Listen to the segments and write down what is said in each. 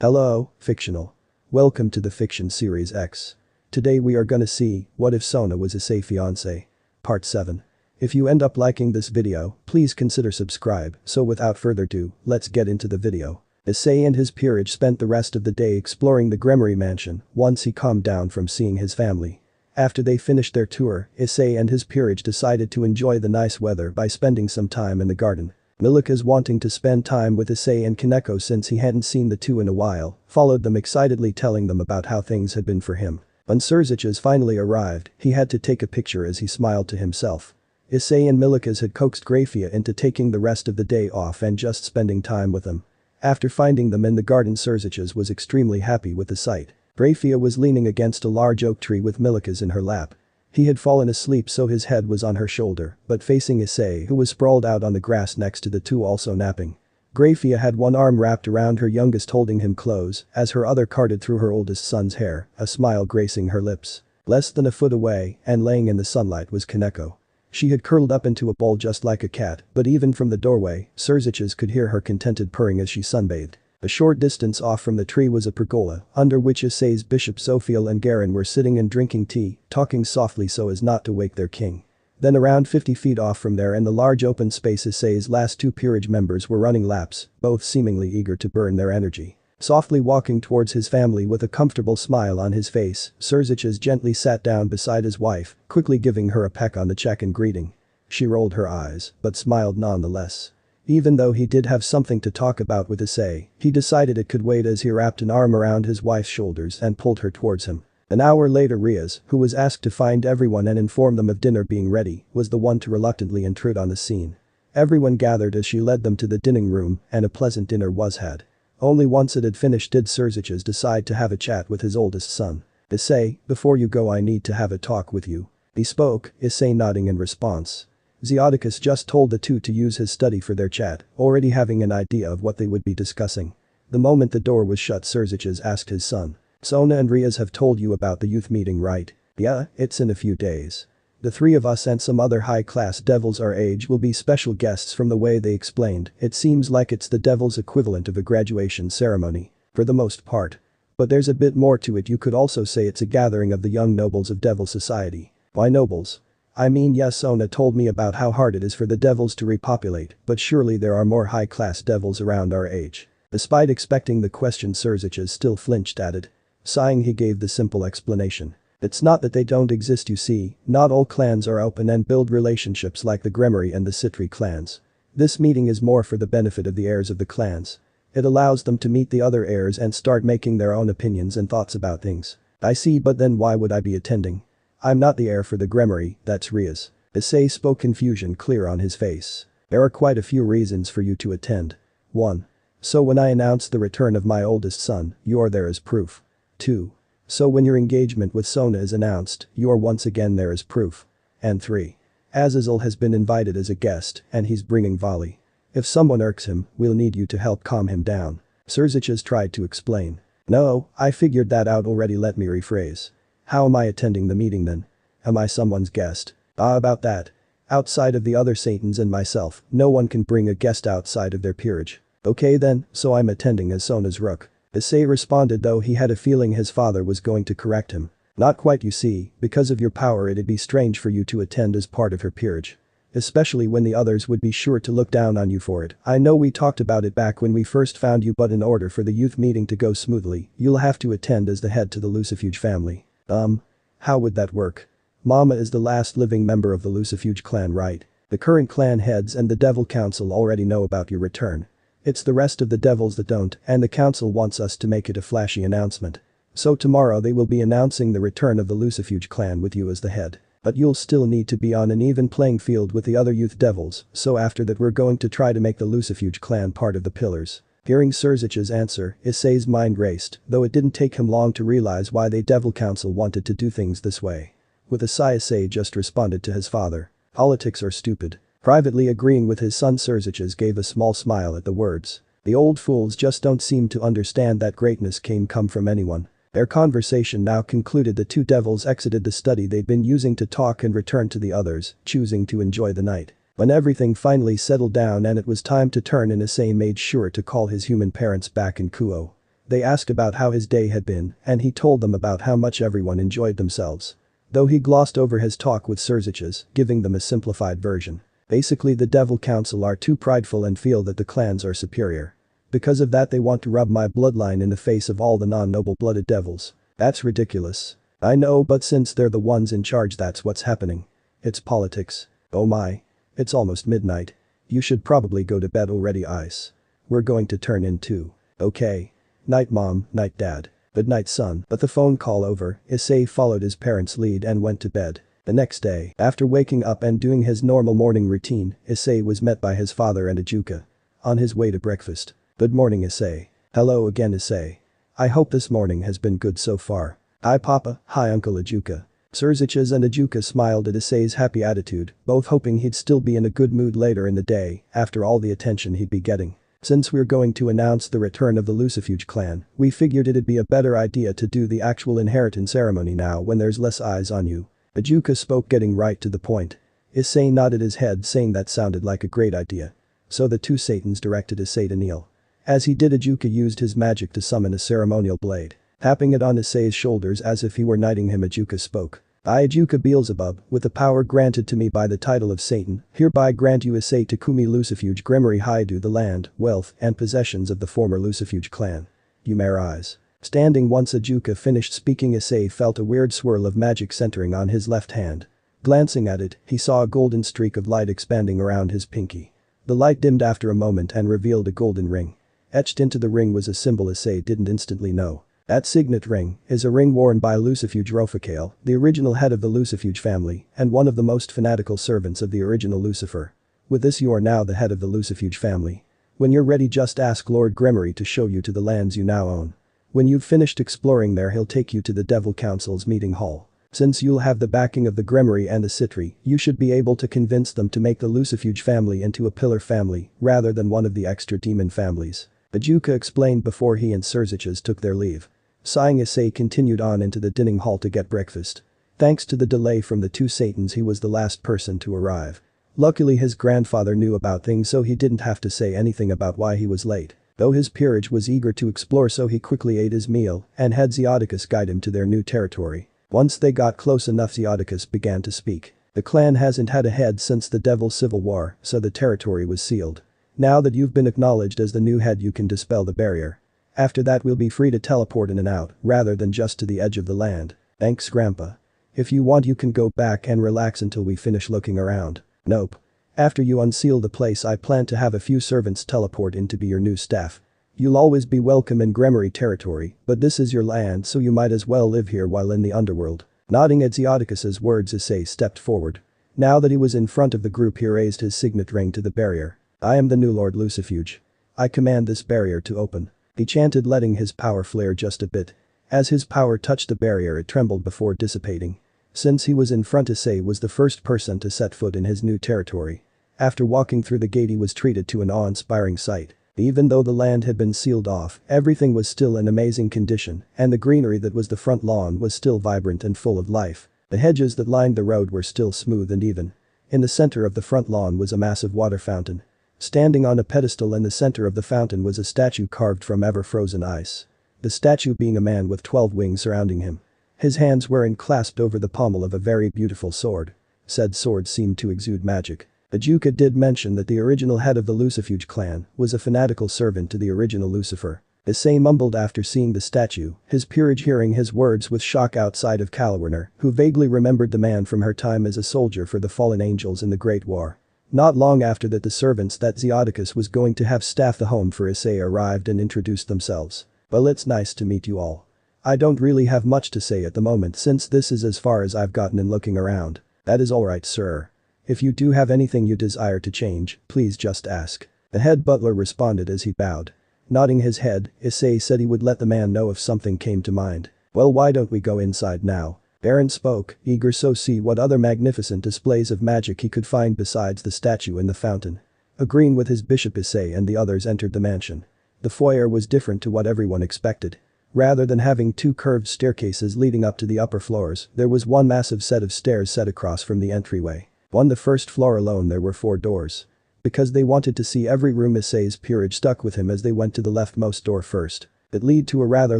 Hello, fictional. Welcome to the Fiction Series X. Today we are gonna see, what if Sona was Issei fiance? Part 7. If you end up liking this video, please consider subscribe, so without further ado, let's get into the video. Issei and his peerage spent the rest of the day exploring the Gremory mansion, once he calmed down from seeing his family. After they finished their tour, Issei and his peerage decided to enjoy the nice weather by spending some time in the garden. Milika's wanting to spend time with Issei and Kaneko since he hadn't seen the two in a while, followed them excitedly telling them about how things had been for him. When Surziches finally arrived, he had to take a picture as he smiled to himself. Issei and Milika's had coaxed Grafia into taking the rest of the day off and just spending time with them. After finding them in the garden, Surziches was extremely happy with the sight. Grafia was leaning against a large oak tree with Milika's in her lap. He had fallen asleep so his head was on her shoulder, but facing Issei who was sprawled out on the grass next to the two also napping. Grafia had one arm wrapped around her youngest holding him close, as her other carded through her oldest son's hair, a smile gracing her lips. Less than a foot away, and laying in the sunlight was Kaneko. She had curled up into a ball just like a cat, but even from the doorway, Surziches could hear her contented purring as she sunbathed. A short distance off from the tree was a pergola, under which Issei's Bishop Sophiel and Garen were sitting and drinking tea, talking softly so as not to wake their king. Then around 50 feet off from there in the large open space, Issei's last two peerage members were running laps, both seemingly eager to burn their energy. Softly walking towards his family with a comfortable smile on his face, Surziches gently sat down beside his wife, quickly giving her a peck on the cheek in greeting. She rolled her eyes, but smiled nonetheless. Even though he did have something to talk about with Issei, he decided it could wait as he wrapped an arm around his wife's shoulders and pulled her towards him. An hour later, Riaz, who was asked to find everyone and inform them of dinner being ready, was the one to reluctantly intrude on the scene. Everyone gathered as she led them to the dining room and a pleasant dinner was had. Only once it had finished did Surziches decide to have a chat with his oldest son. Issei, before you go I need to have a talk with you. He spoke, Issei nodding in response. Zeoticus just told the two to use his study for their chat, already having an idea of what they would be discussing. The moment the door was shut, Surziches asked his son. Sona and Riaz have told you about the youth meeting, right? Yeah, it's in a few days. The three of us and some other high-class devils our age will be special guests. From the way they explained, it seems like it's the devil's equivalent of a graduation ceremony. For the most part. But there's a bit more to it. You could also say it's a gathering of the young nobles of devil society. Why nobles? I mean, yes, Sona told me about how hard it is for the devils to repopulate, but surely there are more high-class devils around our age. Despite expecting the question, Surziches still flinched at it. Sighing, he gave the simple explanation. It's not that they don't exist, you see, not all clans are open and build relationships like the Gremory and the Citri clans. This meeting is more for the benefit of the heirs of the clans. It allows them to meet the other heirs and start making their own opinions and thoughts about things. I see, but then why would I be attending? I'm not the heir for the Gremory, that's Riaz. Issei spoke, confusion clear on his face. There are quite a few reasons for you to attend. 1. So when I announce the return of my oldest son, you are there as proof. 2. So when your engagement with Sona is announced, you are once again there as proof. And 3. Azazel has been invited as a guest, and he's bringing Vali. If someone irks him, we'll need you to help calm him down. Surziches tried to explain. No, I figured that out already, let me rephrase. How am I attending the meeting then? Am I someone's guest? About that. Outside of the other Satans and myself, no one can bring a guest outside of their peerage. Okay then, so I'm attending as Sona's rook. Issei responded, though he had a feeling his father was going to correct him. Not quite, you see, because of your power it'd be strange for you to attend as part of her peerage. Especially when the others would be sure to look down on you for it. I know we talked about it back when we first found you, but in order for the youth meeting to go smoothly, you'll have to attend as the head to the Lucifuge family. How would that work? Mama is the last living member of the Lucifuge clan, right? The current clan heads and the Devil Council already know about your return. It's the rest of the devils that don't, and the council wants us to make it a flashy announcement. So tomorrow they will be announcing the return of the Lucifuge clan with you as the head. But you'll still need to be on an even playing field with the other youth devils, so after that we're going to try to make the Lucifuge clan part of the pillars. Hearing Surzich's answer, Issei's mind raced, though it didn't take him long to realize why the Devil Council wanted to do things this way. With a sigh, Issei just responded to his father. Politics are stupid. Privately agreeing with his son, Surziches gave a small smile at the words. The old fools just don't seem to understand that greatness can come from anyone. Their conversation now concluded, the two devils exited the study they'd been using to talk and returned to the others, choosing to enjoy the night. When everything finally settled down and it was time to turn in, Issei made sure to call his human parents back in Kuo. They asked about how his day had been, and he told them about how much everyone enjoyed themselves. Though he glossed over his talk with Surziches, giving them a simplified version. Basically, the Devil Council are too prideful and feel that the clans are superior. Because of that, they want to rub my bloodline in the face of all the non-noble blooded devils. That's ridiculous. I know, but since they're the ones in charge, that's what's happening. It's politics. Oh my. It's almost midnight. You should probably go to bed already, Ice. We're going to turn in too. Okay. Night mom, night dad. Good night son. But the phone call over, Issei followed his parents' lead and went to bed. The next day, after waking up and doing his normal morning routine, Issei was met by his father and Ajuka. On his way to breakfast. Good morning, Issei. Hello again, Issei. I hope this morning has been good so far. Hi Papa, hi Uncle Ajuka. Surziches and Ajuka smiled at Issei's happy attitude, both hoping he'd still be in a good mood later in the day, after all the attention he'd be getting. Since we're going to announce the return of the Lucifuge clan, we figured it'd be a better idea to do the actual inheritance ceremony now when there's less eyes on you. Ajuka spoke, getting right to the point. Issei nodded his head, saying that sounded like a great idea. So the two Satans directed Issei to kneel. As he did, Ajuka used his magic to summon a ceremonial blade. Tapping it on Issei's shoulders as if he were knighting him, Ajuka spoke. I, Ajuka Beelzebub, with the power granted to me by the title of Satan, hereby grant you Issei Takumi Lucifuge Grimory Haidu the land, wealth, and possessions of the former Lucifuge clan. You may rise. Standing once Ajuka finished speaking, Issei felt a weird swirl of magic centering on his left hand. Glancing at it, he saw a golden streak of light expanding around his pinky. The light dimmed after a moment and revealed a golden ring. Etched into the ring was a symbol Issei didn't instantly know. That signet ring is a ring worn by Lucifuge Rofakale, the original head of the Lucifuge family and one of the most fanatical servants of the original Lucifer. With this, you are now the head of the Lucifuge family. When you're ready, just ask Lord Grimory to show you to the lands you now own. When you've finished exploring there, he'll take you to the Devil Council's meeting hall. Since you'll have the backing of the Grimory and the Citri, you should be able to convince them to make the Lucifuge family into a pillar family rather than one of the extra demon families. Ajuka explained before he and Surziches took their leave. Sighing, Issei continued on into the dining hall to get breakfast. Thanks to the delay from the two Satans, he was the last person to arrive. Luckily, his grandfather knew about things, so he didn't have to say anything about why he was late. Though his peerage was eager to explore, so he quickly ate his meal and had Zeoticus guide him to their new territory. Once they got close enough, Zeoticus began to speak. The clan hasn't had a head since the Devil Civil War, so the territory was sealed. Now that you've been acknowledged as the new head, you can dispel the barrier. After that, we'll be free to teleport in and out, rather than just to the edge of the land. Thanks, Grandpa. If you want, you can go back and relax until we finish looking around. Nope. After you unseal the place, I plan to have a few servants teleport in to be your new staff. You'll always be welcome in Grimory territory, but this is your land, so you might as well live here while in the underworld. Nodding at Zeoticus's words, Issei stepped forward. Now that he was in front of the group, he raised his signet ring to the barrier. I am the new Lord Lucifuge. I command this barrier to open. He chanted, letting his power flare just a bit. As his power touched the barrier, it trembled before dissipating. Since he was in front, Issei was the first person to set foot in his new territory. After walking through the gate, he was treated to an awe-inspiring sight. Even though the land had been sealed off, everything was still in amazing condition, and the greenery that was the front lawn was still vibrant and full of life. The hedges that lined the road were still smooth and even. In the center of the front lawn was a massive water fountain. Standing on a pedestal in the center of the fountain was a statue carved from ever-frozen ice. The statue being a man with 12 wings surrounding him. His hands were enclasped over the pommel of a very beautiful sword. Said sword seemed to exude magic. Ajuka did mention that the original head of the Lucifuge clan was a fanatical servant to the original Lucifer. Issei mumbled after seeing the statue, his peerage hearing his words with shock outside of Kalwarner, who vaguely remembered the man from her time as a soldier for the fallen angels in the Great War. Not long after that, the servants that Zeoticus was going to have staff the home for Issei arrived and introduced themselves. Well, it's nice to meet you all. I don't really have much to say at the moment since this is as far as I've gotten in looking around. That is alright, sir. If you do have anything you desire to change, please just ask. The head butler responded as he bowed. Nodding his head, Issei said he would let the man know if something came to mind. Well, why don't we go inside now? Baron spoke, eager so see what other magnificent displays of magic he could find besides the statue in the fountain. Agreeing with his bishop, Issei and the others entered the mansion. The foyer was different to what everyone expected. Rather than having two curved staircases leading up to the upper floors, there was one massive set of stairs set across from the entryway. On the first floor alone there were 4 doors. Because they wanted to see every room, Issei's peerage stuck with him as they went to the leftmost door first. It led to a rather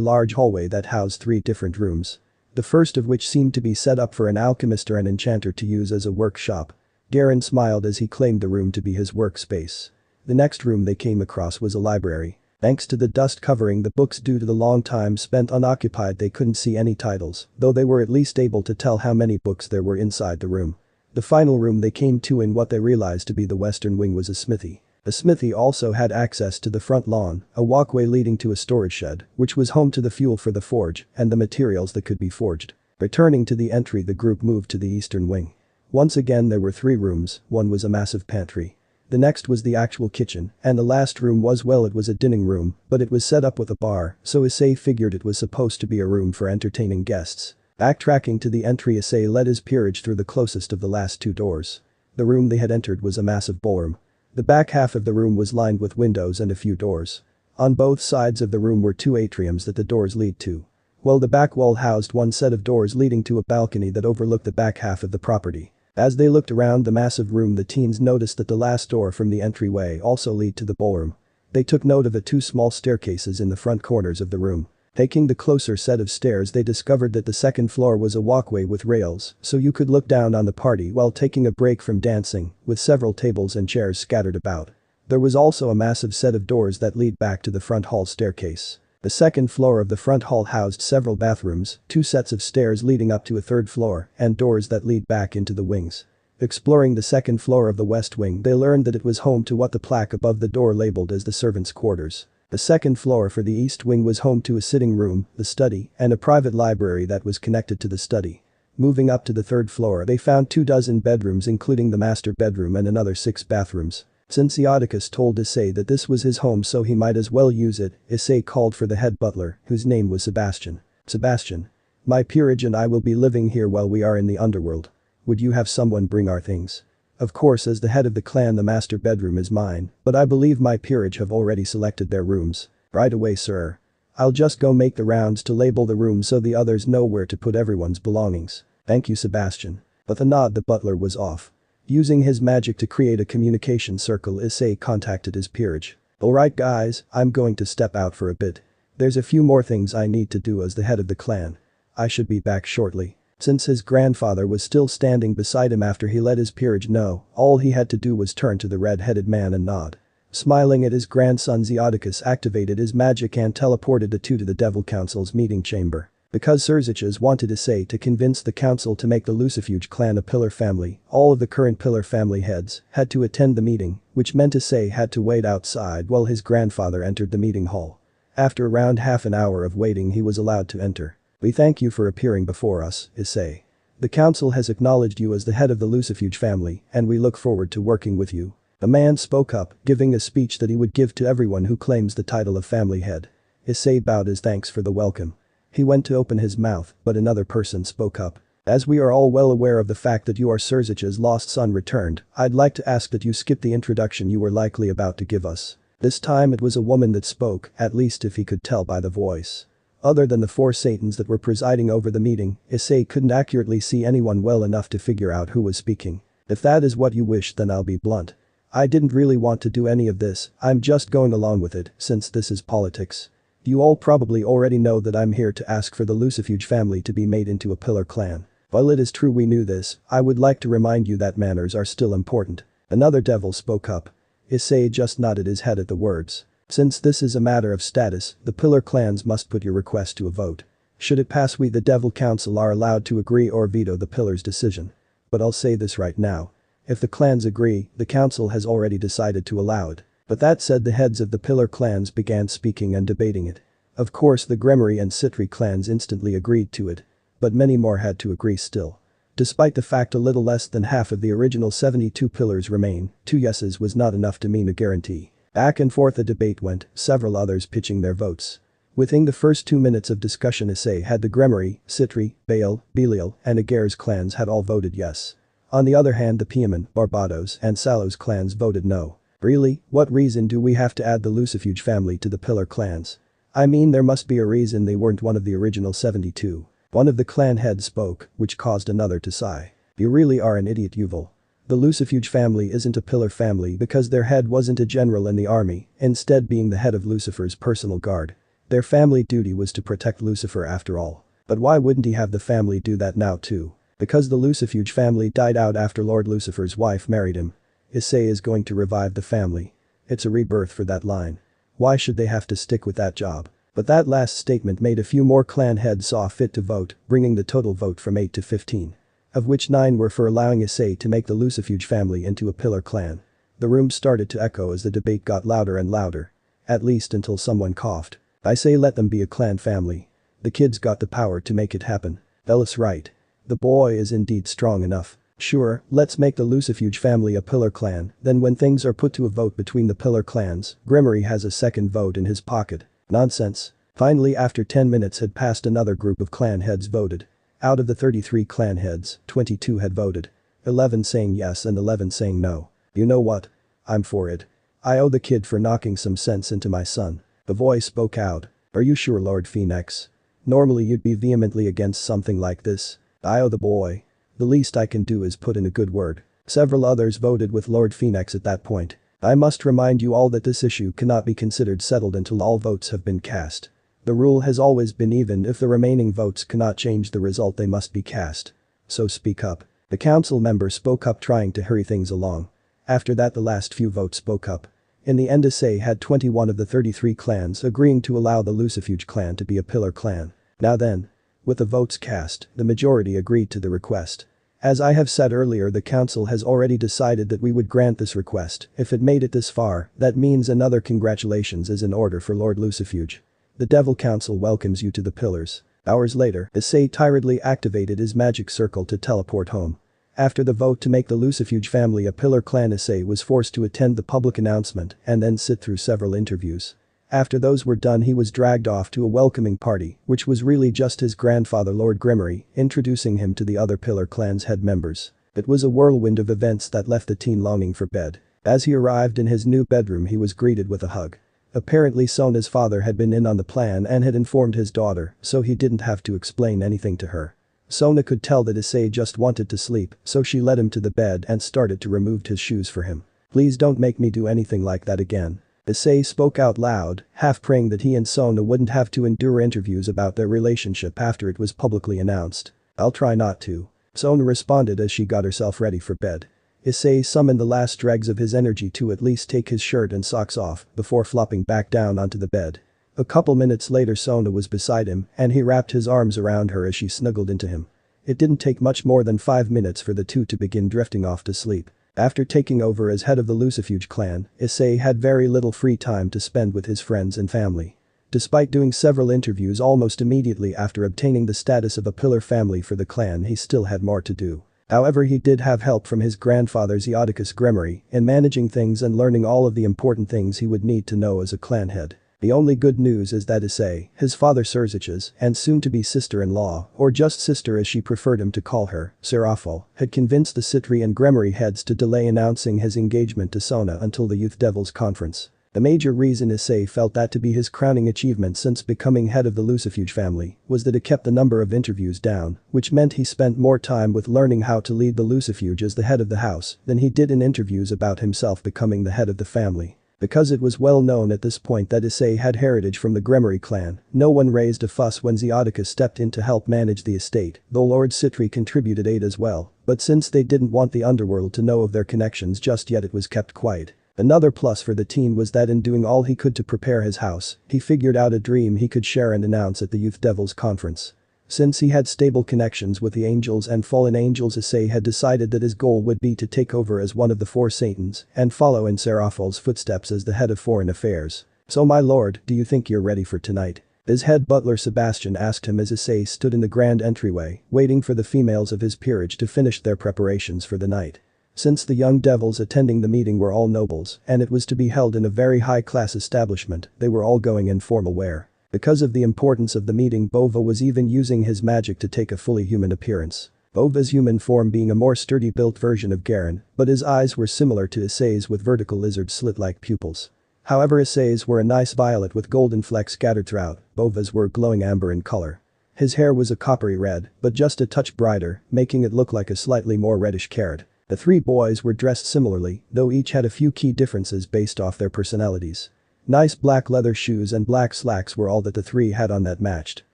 large hallway that housed 3 different rooms. The first of which seemed to be set up for an alchemist or an enchanter to use as a workshop. Garen smiled as he claimed the room to be his workspace. The next room they came across was a library. Thanks to the dust covering the books due to the long time spent unoccupied, they couldn't see any titles, though they were at least able to tell how many books there were inside the room. The final room they came to in what they realized to be the western wing was a smithy. The smithy also had access to the front lawn, a walkway leading to a storage shed, which was home to the fuel for the forge and the materials that could be forged. Returning to the entry, the group moved to the eastern wing. Once again there were 3 rooms, one was a massive pantry. The next was the actual kitchen, and the last room was, well, it was a dining room, but it was set up with a bar, so Issei figured it was supposed to be a room for entertaining guests. Backtracking to the entry, Issei led his peerage through the closest of the last 2 doors. The room they had entered was a massive ballroom. The back half of the room was lined with windows and a few doors. On both sides of the room were 2 atriums that the doors lead to. While the back wall housed 1 set of doors leading to a balcony that overlooked the back half of the property. As they looked around the massive room, the teens noticed that the last door from the entryway also led to the ballroom. They took note of the 2 small staircases in the front corners of the room. Taking the closer set of stairs, they discovered that the second floor was a walkway with rails, so you could look down on the party while taking a break from dancing, with several tables and chairs scattered about. There was also a massive set of doors that lead back to the front hall staircase. The second floor of the front hall housed several bathrooms, 2 sets of stairs leading up to a 3rd floor, and doors that lead back into the wings. Exploring the second floor of the west wing, they learned that it was home to what the plaque above the door labeled as the servants' quarters. The second floor for the east wing was home to a sitting room, the study, and a private library that was connected to the study. Moving up to the 3rd floor, they found 24 bedrooms, including the master bedroom and another 6 bathrooms. Since HIATUS told Issei that this was his home, so he might as well use it, Issei called for the head butler, whose name was Sebastian. Sebastian. My peerage and I will be living here while we are in the underworld. Would you have someone bring our things? Of course, as the head of the clan, the master bedroom is mine, but I believe my peerage have already selected their rooms. Right away, sir. I'll just go make the rounds to label the rooms so the others know where to put everyone's belongings. Thank you, Sebastian. With a nod, the butler was off. Using his magic to create a communication circle, Issei contacted his peerage. Alright guys, I'm going to step out for a bit. There's a few more things I need to do as the head of the clan. I should be back shortly. Since his grandfather was still standing beside him after he let his peerage know, all he had to do was turn to the red-headed man and nod. Smiling at his grandson, HIATUS activated his magic and teleported the 2 to the Devil Council's meeting chamber. Because Serziches wanted Issei to convince the council to make the Lucifuge clan a pillar family, all of the current pillar family heads had to attend the meeting, which meant Issei had to wait outside while his grandfather entered the meeting hall. After around half an hour of waiting, he was allowed to enter. We thank you for appearing before us, Issei. The council has acknowledged you as the head of the Lucifuge family, and we look forward to working with you. A man spoke up, giving a speech that he would give to everyone who claims the title of family head. Issei bowed as thanks for the welcome. He went to open his mouth, but another person spoke up. As we are all well aware of the fact that you are Serzich's lost son returned, I'd like to ask that you skip the introduction you were likely about to give us. This time it was a woman that spoke, at least if he could tell by the voice. Other than the 4 Satans that were presiding over the meeting, Issei couldn't accurately see anyone well enough to figure out who was speaking. If that is what you wish, then I'll be blunt. I didn't really want to do any of this, I'm just going along with it, since this is politics. You all probably already know that I'm here to ask for the Lucifuge family to be made into a pillar clan. While it is true we knew this, I would like to remind you that manners are still important. Another devil spoke up. Issei just nodded his head at the words. Since this is a matter of status, the pillar clans must put your request to a vote. Should it pass, we the Devil Council are allowed to agree or veto the pillar's decision. But I'll say this right now. If the clans agree, the council has already decided to allow it. But that said, the heads of the pillar clans began speaking and debating it. Of course, the Gremory and Citri clans instantly agreed to it. But many more had to agree still. Despite the fact a little less than half of the original 72 pillars remain, 2 yeses was not enough to mean a guarantee. Back and forth the debate went, several others pitching their votes. Within the first 2 minutes of discussion, Issei had the Gremory, Citri, Baal, Belial, and Agar's clans had all voted yes. On the other hand, the Piaman, Barbados, and Salos clans voted no. Really, what reason do we have to add the Lucifuge family to the pillar clans? I mean, there must be a reason they weren't one of the original 72. One of the clan heads spoke, which caused another to sigh. You really are an idiot, Yuval. The Lucifuge family isn't a pillar family because their head wasn't a general in the army, instead being the head of Lucifer's personal guard. Their family duty was to protect Lucifer after all. But why wouldn't he have the family do that now too? Because the Lucifuge family died out after Lord Lucifer's wife married him. Issei is going to revive the family. It's a rebirth for that line. Why should they have to stick with that job? But that last statement made a few more clan heads saw fit to vote, bringing the total vote from 8 to 15. Of which 9 were for allowing Issei to make the Lucifuge family into a pillar clan. The room started to echo as the debate got louder and louder. At least until someone coughed. I say let them be a clan family. The kids got the power to make it happen. Bella's right. The boy is indeed strong enough. Sure, let's make the Lucifuge family a pillar clan, then when things are put to a vote between the pillar clans, Gremory has a second vote in his pocket. Nonsense. Finally, after 10 minutes had passed, another group of clan heads voted. Out of the 33 clan heads, 22 had voted. 11 saying yes and 11 saying no. You know what? I'm for it. I owe the kid for knocking some sense into my son. The voice spoke out. Are you sure, Lord Phoenix? Normally you'd be vehemently against something like this. I owe the boy. The least I can do is put in a good word. Several others voted with Lord Phoenix at that point. I must remind you all that this issue cannot be considered settled until all votes have been cast. The rule has always been even if the remaining votes cannot change the result, they must be cast. So speak up. The council member spoke up, trying to hurry things along. After that, the last few votes spoke up. In the end, Issei had 21 of the 33 clans agreeing to allow the Lucifuge clan to be a pillar clan. Now then. With the votes cast, the majority agreed to the request. As I have said earlier, the council has already decided that we would grant this request. If it made it this far, that means another congratulations is in order for Lord Lucifuge. The Devil Council welcomes you to the pillars. Hours later, Issei tiredly activated his magic circle to teleport home. After the vote to make the Lucifuge family a pillar clan, Issei was forced to attend the public announcement and then sit through several interviews. After those were done, he was dragged off to a welcoming party, which was really just his grandfather Lord Gremory introducing him to the other pillar clan's head members. It was a whirlwind of events that left the teen longing for bed. As he arrived in his new bedroom, he was greeted with a hug. Apparently Sona's father had been in on the plan and had informed his daughter, so he didn't have to explain anything to her. Sona could tell that Issei just wanted to sleep, so she led him to the bed and started to remove his shoes for him. Please don't make me do anything like that again. Issei spoke out loud, half praying that he and Sona wouldn't have to endure interviews about their relationship after it was publicly announced. I'll try not to. Sona responded as she got herself ready for bed. Issei summoned the last dregs of his energy to at least take his shirt and socks off before flopping back down onto the bed. A couple minutes later, Sona was beside him and he wrapped his arms around her as she snuggled into him. It didn't take much more than 5 minutes for the two to begin drifting off to sleep. After taking over as head of the Lucifuge clan, Issei had very little free time to spend with his friends and family. Despite doing several interviews almost immediately after obtaining the status of a pillar family for the clan, he still had more to do. However, he did have help from his grandfather HIATUS Gremory in managing things and learning all of the important things he would need to know as a clan head. The only good news is that Issei, his father Serzich's, and soon-to-be sister-in-law, or just sister as she preferred him to call her, Serafal, had convinced the Citri and Gremory heads to delay announcing his engagement to Sona until the Youth Devils Conference. The major reason Issei felt that to be his crowning achievement since becoming head of the Lucifuge family was that it kept the number of interviews down, which meant he spent more time with learning how to lead the Lucifuge as the head of the house than he did in interviews about himself becoming the head of the family. Because it was well known at this point that Issei had heritage from the Gremory clan, no one raised a fuss when HIATUS stepped in to help manage the estate, though Lord Citri contributed aid as well, but since they didn't want the underworld to know of their connections just yet, it was kept quiet. Another plus for the teen was that in doing all he could to prepare his house, he figured out a dream he could share and announce at the Youth Devils Conference. Since he had stable connections with the angels and fallen angels, Issei had decided that his goal would be to take over as one of the 4 Satans and follow in Serafal's footsteps as the head of foreign affairs. So my lord, do you think you're ready for tonight? His head butler Sebastian asked him as Issei stood in the grand entryway, waiting for the females of his peerage to finish their preparations for the night. Since the young devils attending the meeting were all nobles and it was to be held in a very high-class establishment, they were all going in formal wear. Because of the importance of the meeting, Bova was even using his magic to take a fully human appearance. Bova's human form being a more sturdy-built version of Garen, but his eyes were similar to Issei's with vertical lizard slit-like pupils. However, Issei's were a nice violet with golden flecks scattered throughout, Bova's were glowing amber in color. His hair was a coppery red, but just a touch brighter, making it look like a slightly more reddish carrot. The 3 boys were dressed similarly, though each had a few key differences based off their personalities. Nice black leather shoes and black slacks were all that the three had on that matched.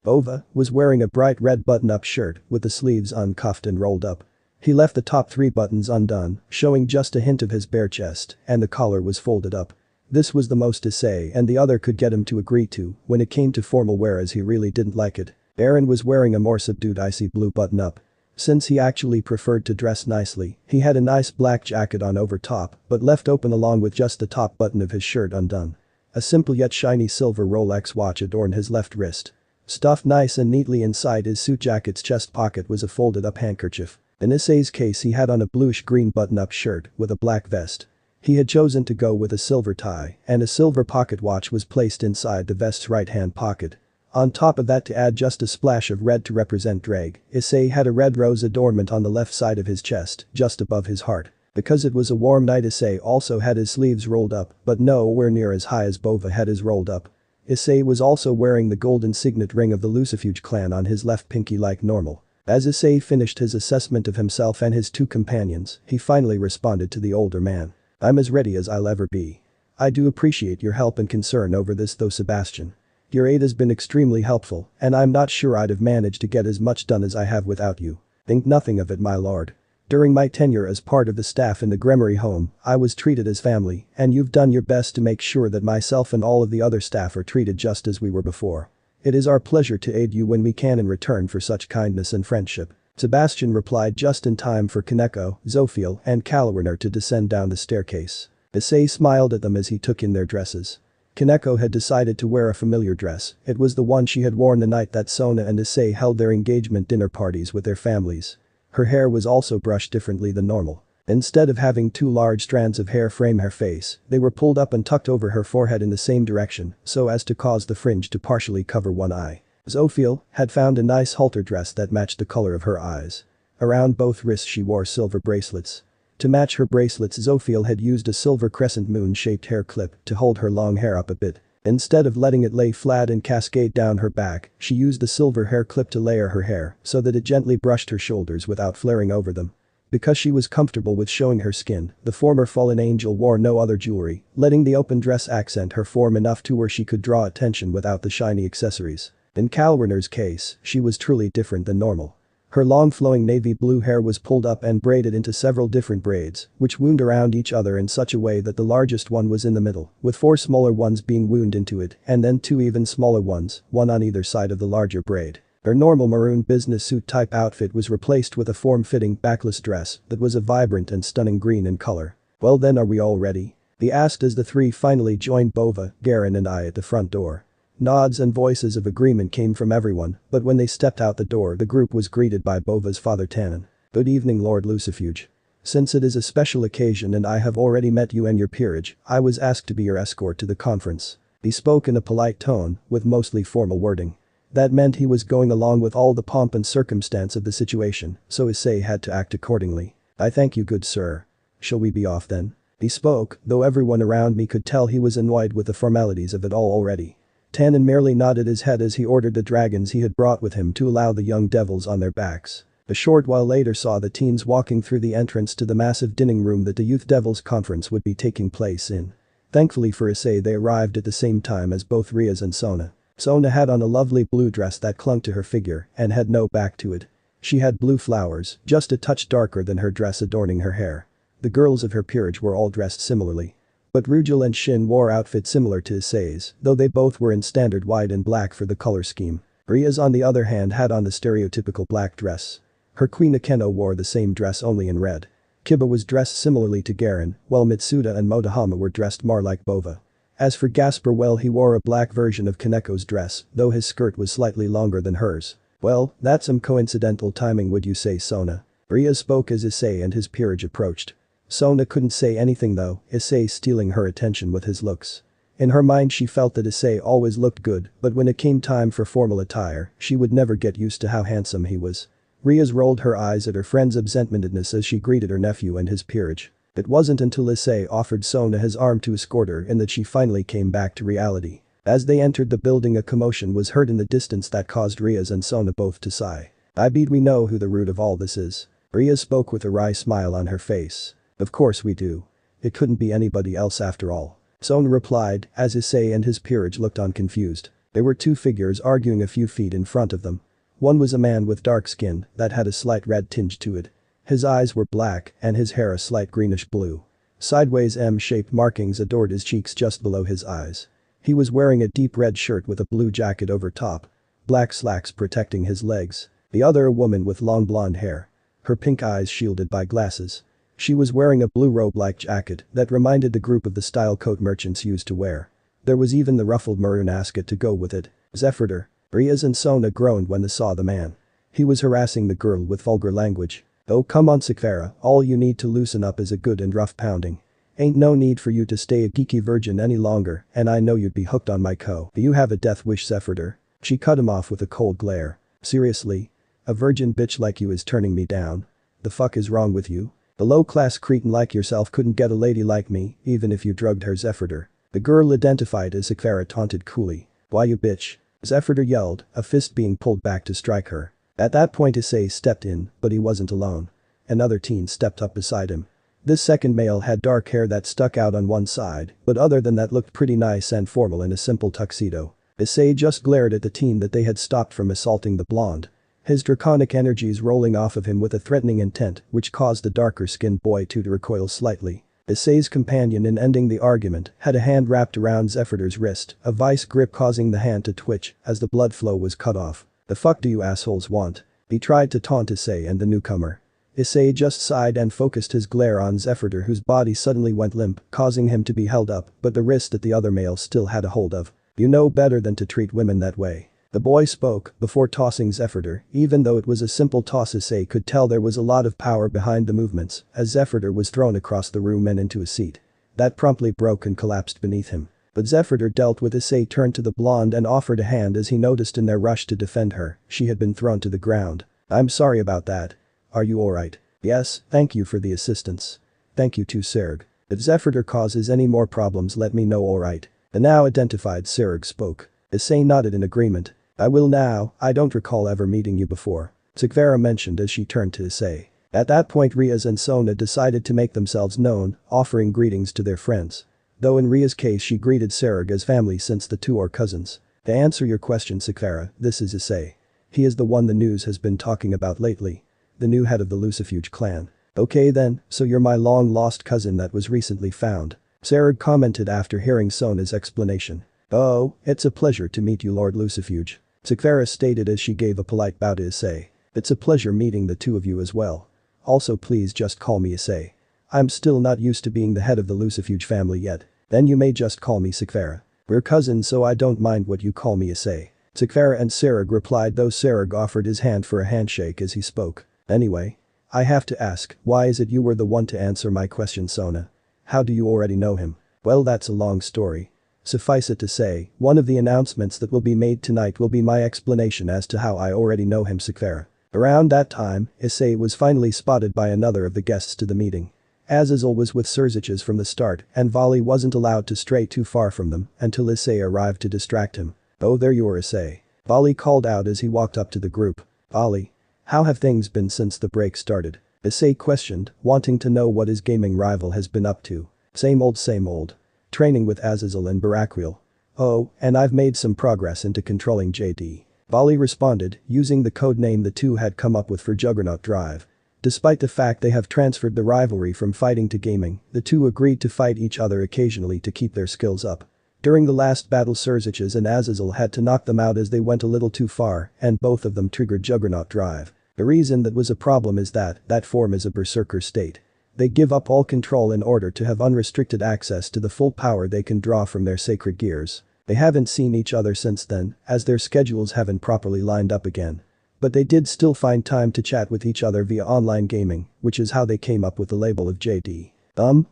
Bova was wearing a bright red button-up shirt with the sleeves uncuffed and rolled up. He left the top 3 buttons undone, showing just a hint of his bare chest, and the collar was folded up. This was the most Issei and the other could get him to agree to when it came to formal wear, as he really didn't like it. Aaron was wearing a more subdued icy blue button-up. Since he actually preferred to dress nicely, he had a nice black jacket on over top but left open along with just the top button of his shirt undone. A simple yet shiny silver Rolex watch adorned his left wrist. Stuffed nice and neatly inside his suit jacket's chest pocket was a folded-up handkerchief. In Issei's case, he had on a bluish-green button-up shirt with a black vest. He had chosen to go with a silver tie, and a silver pocket watch was placed inside the vest's right-hand pocket. On top of that, to add just a splash of red to represent drag, Issei had a red rose adornment on the left side of his chest, just above his heart. Because it was a warm night, Issei also had his sleeves rolled up, but nowhere near as high as Bova had his rolled up. Issei was also wearing the golden signet ring of the Lucifuge clan on his left pinky like normal. As Issei finished his assessment of himself and his 2 companions, he finally responded to the older man. "I'm as ready as I'll ever be. I do appreciate your help and concern over this though, Sebastian. Your aid has been extremely helpful, and I'm not sure I'd have managed to get as much done as I have without you. Think nothing of it, my lord. During my tenure as part of the staff in the Gremory home, I was treated as family, and you've done your best to make sure that myself and all of the other staff are treated just as we were before. It is our pleasure to aid you when we can in return for such kindness and friendship." Sebastian replied just in time for Kaneko, Zophiel, and Kalwerner to descend down the staircase. Issei smiled at them as he took in their dresses. Kaneko had decided to wear a familiar dress. It was the one she had worn the night that Sona and Issei held their engagement dinner parties with their families. Her hair was also brushed differently than normal. Instead of having 2 large strands of hair frame her face, they were pulled up and tucked over her forehead in the same direction so as to cause the fringe to partially cover one eye. Zophiel had found a nice halter dress that matched the color of her eyes. Around both wrists she wore silver bracelets. To match her bracelets, Zophiel had used a silver crescent moon-shaped hair clip to hold her long hair up a bit. Instead of letting it lay flat and cascade down her back, she used the silver hair clip to layer her hair so that it gently brushed her shoulders without flaring over them. Because she was comfortable with showing her skin, the former fallen angel wore no other jewelry, letting the open dress accent her form enough to where she could draw attention without the shiny accessories. In Kalwerner's case, she was truly different than normal. Her long flowing navy blue hair was pulled up and braided into several different braids, which wound around each other in such a way that the largest one was in the middle, with 4 smaller ones being wound into it, and then 2 even smaller ones, one on either side of the larger braid. Her normal maroon business suit type outfit was replaced with a form-fitting backless dress that was a vibrant and stunning green in color. "Well then, are we all ready?" he asked as the 3 finally joined Bova, Garen and I at the front door. Nods and voices of agreement came from everyone, but when they stepped out the door, the group was greeted by Bova's father Tannen. "Good evening, Lord Lucifuge. Since it is a special occasion and I have already met you and your peerage, I was asked to be your escort to the conference." He spoke in a polite tone, with mostly formal wording. That meant he was going along with all the pomp and circumstance of the situation, so Issei had to act accordingly. "I thank you, good sir. Shall we be off then?" He spoke, though everyone around me could tell he was annoyed with the formalities of it all already. Tannen merely nodded his head as he ordered the dragons he had brought with him to allow the young devils on their backs. A short while later saw the teens walking through the entrance to the massive dining room that the Youth Devils Conference would be taking place in. Thankfully for Issei, they arrived at the same time as both Rias and Sona. Sona had on a lovely blue dress that clung to her figure and had no back to it. She had blue flowers, just a touch darker than her dress adorning her hair. The girls of her peerage were all dressed similarly. But Rugel and Shin wore outfits similar to Issei's, though they both were in standard white and black for the color scheme. Rias on the other hand had on the stereotypical black dress. Her queen Akeno wore the same dress only in red. Kiba was dressed similarly to Garen, while Mitsuda and Motohama were dressed more like Bova. As for Gasper, well, he wore a black version of Kaneko's dress, though his skirt was slightly longer than hers. "Well, that's some coincidental timing, would you say, Sona?" Rias spoke as Issei and his peerage approached. Sona couldn't say anything though, Issei stealing her attention with his looks. In her mind she felt that Issei always looked good, but when it came time for formal attire, she would never get used to how handsome he was. Rias rolled her eyes at her friend's absentmindedness as she greeted her nephew and his peerage. It wasn't until Issei offered Sona his arm to escort her in that she finally came back to reality. As they entered the building, a commotion was heard in the distance that caused Rias and Sona both to sigh. "I bet we know who the root of all this is." Rias spoke with a wry smile on her face. "Of course we do. It couldn't be anybody else after all." Sona replied, as Issei and his peerage looked on confused. There were two figures arguing a few feet in front of them. One was a man with dark skin that had a slight red tinge to it. His eyes were black and his hair a slight greenish blue. Sideways M-shaped markings adored his cheeks just below his eyes. He was wearing a deep red shirt with a blue jacket over top. Black slacks protecting his legs. The other a woman with long blonde hair. Her pink eyes shielded by glasses. She was wearing a blue robe-like jacket that reminded the group of the style coat merchants used to wear. There was even the ruffled maroon ascot to go with it. Zephyr. Riaz and Sona groaned when they saw the man. He was harassing the girl with vulgar language. "Oh come on Sakvara, all you need to loosen up is a good and rough pounding. Ain't no need for you to stay a geeky virgin any longer and I know you'd be hooked on my co. Do you have a death wish Zephyr?" She cut him off with a cold glare. "Seriously? A virgin bitch like you is turning me down? The fuck is wrong with you? The low-class cretin like yourself couldn't get a lady like me even if you drugged her Zephyr." The girl identified as Sakvara taunted coolly. "Why you bitch?" Zephyr yelled, a fist being pulled back to strike her. At that point Issei stepped in, but he wasn't alone. Another teen stepped up beside him. This second male had dark hair that stuck out on one side, but other than that looked pretty nice and formal in a simple tuxedo. Issei just glared at the teen that they had stopped from assaulting the blonde. His draconic energies rolling off of him with a threatening intent which caused the darker-skinned boy to recoil slightly. Issei's companion in ending the argument had a hand wrapped around Zephyr's wrist, a vice grip causing the hand to twitch as the blood flow was cut off. "The fuck do you assholes want?" He tried to taunt Issei and the newcomer. Issei just sighed and focused his glare on Zephyr whose body suddenly went limp, causing him to be held up, but the wrist that the other male still had a hold of. "You know better than to treat women that way." The boy spoke before tossing Zephyr. Even though it was a simple toss, Issei could tell there was a lot of power behind the movements as Zephyr was thrown across the room and into a seat. That promptly broke and collapsed beneath him. But Zephyr dealt with. Issei turned to the blonde and offered a hand as he noticed in their rush to defend her, she had been thrown to the ground. "I'm sorry about that. Are you alright?" "Yes, thank you for the assistance." "Thank you too Serg. If Zephyr causes any more problems let me know alright." The now identified Serg spoke. Issei nodded in agreement. "I will now, I don't recall ever meeting you before," Sakvara mentioned as she turned to Issei. At that point Riaz and Sona decided to make themselves known, offering greetings to their friends. Though in Ria's case she greeted Serg as family since the two are cousins. "To answer your question Sakvara, this is Issei. He is the one the news has been talking about lately. The new head of the Lucifuge clan." "Okay then, so you're my long-lost cousin that was recently found," Serg commented after hearing Sona's explanation. "Oh, it's a pleasure to meet you Lord Lucifuge," Sakvara stated as she gave a polite bow to Issei. "It's a pleasure meeting the two of you as well. Also please just call me Issei. I'm still not used to being the head of the Lucifuge family yet." "Then you may just call me Sakvara. We're cousins so I don't mind what you call me Issei." Sakvara and Serg replied though Serg offered his hand for a handshake as he spoke. "Anyway. I have to ask, why is it you were the one to answer my question Sona? How do you already know him?" "Well that's a long story. Suffice it to say, one of the announcements that will be made tonight will be my explanation as to how I already know him Sakvara." Around that time, Issei was finally spotted by another of the guests to the meeting. Azazel was with Surziches from the start and Vali wasn't allowed to stray too far from them until Issei arrived to distract him. "Oh there you are Issei," Vali called out as he walked up to the group. "Vali. How have things been since the break started?" Issei questioned, wanting to know what his gaming rival has been up to. Same old. Training with Azazel and Barakwil. "Oh, and I've made some progress into controlling JD." Vali responded, using the code name the two had come up with for Juggernaut Drive. Despite the fact they have transferred the rivalry from fighting to gaming, the two agreed to fight each other occasionally to keep their skills up. During the last battle Surziches and Azazel had to knock them out as they went a little too far and both of them triggered Juggernaut Drive. The reason that was a problem is that form is a berserker state. They give up all control in order to have unrestricted access to the full power they can draw from their sacred gears. They haven't seen each other since then, as their schedules haven't properly lined up again. But they did still find time to chat with each other via online gaming, which is how they came up with the label of JD.